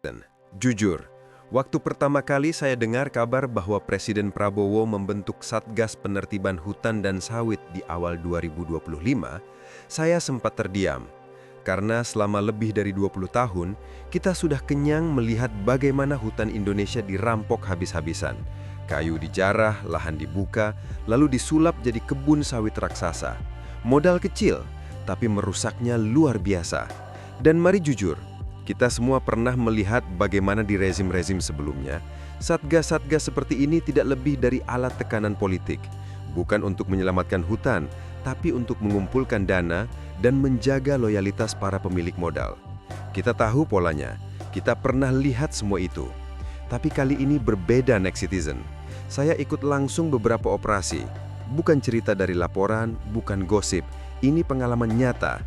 Captain. Jujur, waktu pertama kali saya dengar kabar bahwa Presiden Prabowo membentuk Satgas Penertiban Hutan dan Sawit di awal 2025, saya sempat terdiam. Karena selama lebih dari 20 tahun, kita sudah kenyang melihat bagaimana hutan Indonesia dirampok habis-habisan. Kayu dijarah, lahan dibuka, lalu disulap jadi kebun sawit raksasa. Modal kecil, tapi merusaknya luar biasa. Dan mari jujur, kita semua pernah melihat bagaimana di rezim-rezim sebelumnya, satgas-satgas seperti ini tidak lebih dari alat tekanan politik. Bukan untuk menyelamatkan hutan, tapi untuk mengumpulkan dana dan menjaga loyalitas para pemilik modal. Kita tahu polanya, kita pernah lihat semua itu. Tapi kali ini berbeda Next Citizen. Saya ikut langsung beberapa operasi. Bukan cerita dari laporan, bukan gosip. Ini pengalaman nyata.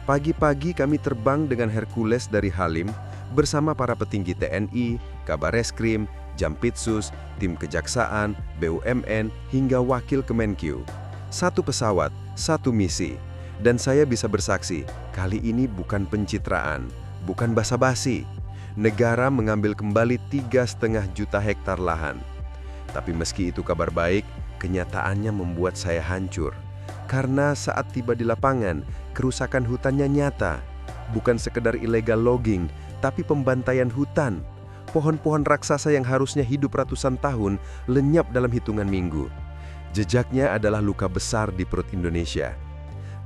Pagi-pagi kami terbang dengan Hercules dari Halim bersama para petinggi TNI, Kabar Reskrim, Jampitsus, tim Kejaksaan, BUMN, hingga Wakil Kemenkyu. Satu pesawat, satu misi. Dan saya bisa bersaksi, kali ini bukan pencitraan, bukan basa-basi. Negara mengambil kembali 3,5 juta hektar lahan. Tapi meski itu kabar baik, kenyataannya membuat saya hancur. Karena saat tiba di lapangan, kerusakan hutannya nyata. Bukan sekedar illegal logging, tapi pembantaian hutan. Pohon-pohon raksasa yang harusnya hidup ratusan tahun lenyap dalam hitungan minggu. Jejaknya adalah luka besar di perut Indonesia.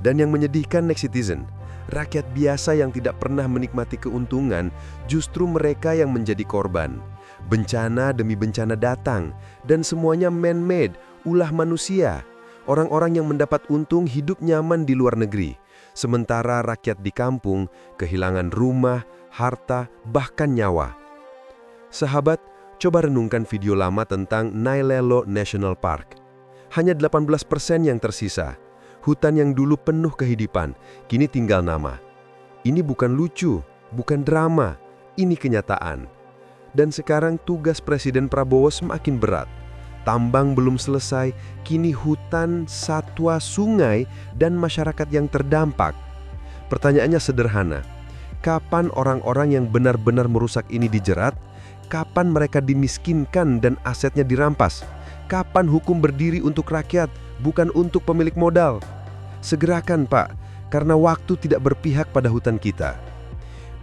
Dan yang menyedihkan Next Citizen, rakyat biasa yang tidak pernah menikmati keuntungan, justru mereka yang menjadi korban. Bencana demi bencana datang, dan semuanya man-made, ulah manusia. Orang-orang yang mendapat untung hidup nyaman di luar negeri, sementara rakyat di kampung kehilangan rumah, harta, bahkan nyawa. Sahabat, coba renungkan video lama tentang Nailelo National Park. Hanya 18% yang tersisa. Hutan yang dulu penuh kehidupan, kini tinggal nama. Ini bukan lucu, bukan drama, ini kenyataan. Dan sekarang tugas Presiden Prabowo semakin berat. Tambang belum selesai, kini hutan, satwa, sungai, dan masyarakat yang terdampak. Pertanyaannya sederhana, kapan orang-orang yang benar-benar merusak ini dijerat? Kapan mereka dimiskinkan dan asetnya dirampas? Kapan hukum berdiri untuk rakyat, bukan untuk pemilik modal? Segerakan Pak, karena waktu tidak berpihak pada hutan kita.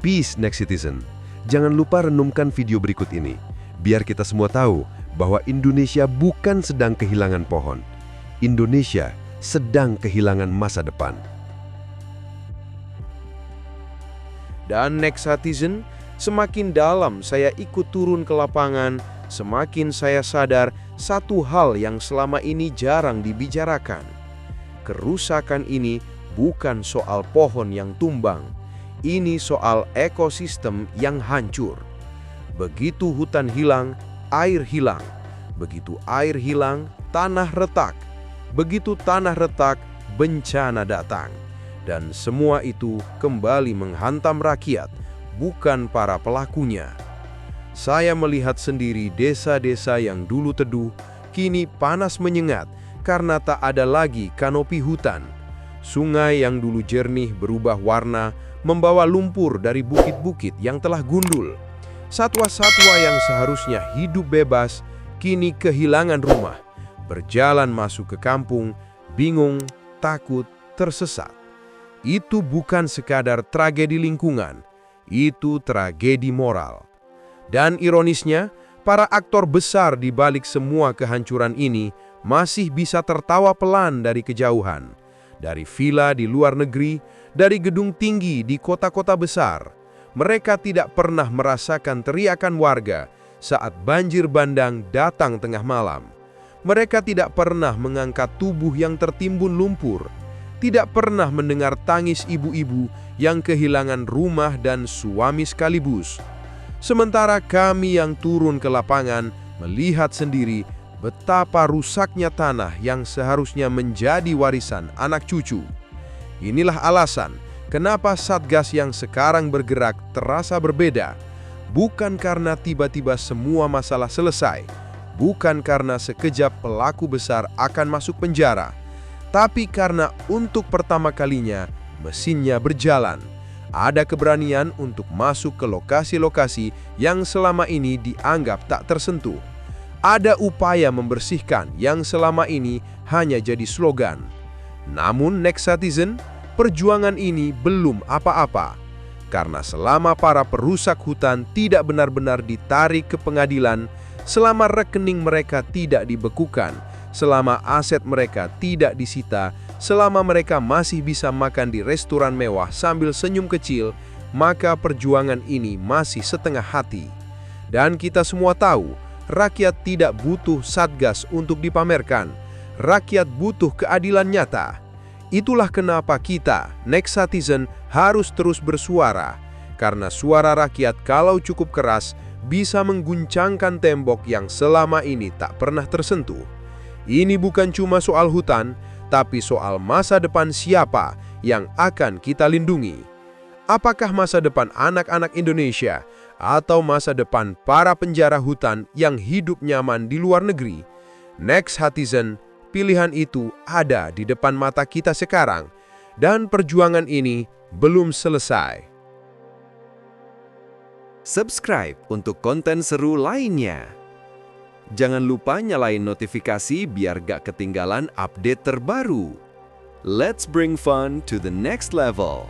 Peace Next Citizen, jangan lupa renungkan video berikut ini, biar kita semua tahu bahwa Indonesia bukan sedang kehilangan pohon. Indonesia sedang kehilangan masa depan. Dan Next Citizen, semakin dalam saya ikut turun ke lapangan, semakin saya sadar satu hal yang selama ini jarang dibicarakan. Kerusakan ini bukan soal pohon yang tumbang, ini soal ekosistem yang hancur. Begitu hutan hilang, air hilang. Begitu air hilang, tanah retak. Begitu tanah retak, bencana datang. Dan semua itu kembali menghantam rakyat, bukan para pelakunya. Saya melihat sendiri desa-desa yang dulu teduh, kini panas menyengat karena tak ada lagi kanopi hutan. Sungai yang dulu jernih berubah warna, membawa lumpur dari bukit-bukit yang telah gundul. Satwa-satwa yang seharusnya hidup bebas, kini kehilangan rumah, berjalan masuk ke kampung, bingung, takut, tersesat. Itu bukan sekadar tragedi lingkungan, itu tragedi moral. Dan ironisnya, para aktor besar di balik semua kehancuran ini masih bisa tertawa pelan dari kejauhan, dari villa di luar negeri, dari gedung tinggi di kota-kota besar. Mereka tidak pernah merasakan teriakan warga saat banjir bandang datang tengah malam. Mereka tidak pernah mengangkat tubuh yang tertimbun lumpur, tidak pernah mendengar tangis ibu-ibu yang kehilangan rumah dan suami sekaligus. Sementara kami yang turun ke lapangan melihat sendiri betapa rusaknya tanah yang seharusnya menjadi warisan anak cucu. Inilah alasan kenapa Satgas yang sekarang bergerak terasa berbeda. Bukan karena tiba-tiba semua masalah selesai, bukan karena sekejap pelaku besar akan masuk penjara, tapi karena untuk pertama kalinya mesinnya berjalan. Ada keberanian untuk masuk ke lokasi-lokasi yang selama ini dianggap tak tersentuh. Ada upaya membersihkan yang selama ini hanya jadi slogan. Namun Next Citizen, perjuangan ini belum apa-apa. Karena selama para perusak hutan tidak benar-benar ditarik ke pengadilan, selama rekening mereka tidak dibekukan, selama aset mereka tidak disita, selama mereka masih bisa makan di restoran mewah sambil senyum kecil, maka perjuangan ini masih setengah hati. Dan kita semua tahu, rakyat tidak butuh Satgas untuk dipamerkan. Rakyat butuh keadilan nyata. Itulah kenapa kita, Next Citizen, harus terus bersuara. Karena suara rakyat kalau cukup keras, bisa mengguncangkan tembok yang selama ini tak pernah tersentuh. Ini bukan cuma soal hutan, tapi soal masa depan siapa yang akan kita lindungi. Apakah masa depan anak-anak Indonesia atau masa depan para penjara hutan yang hidup nyaman di luar negeri? Next Citizen, pilihan itu ada di depan mata kita sekarang, dan perjuangan ini belum selesai. Subscribe untuk konten seru lainnya. Jangan lupa nyalain notifikasi biar gak ketinggalan update terbaru. Let's bring fun to the next level.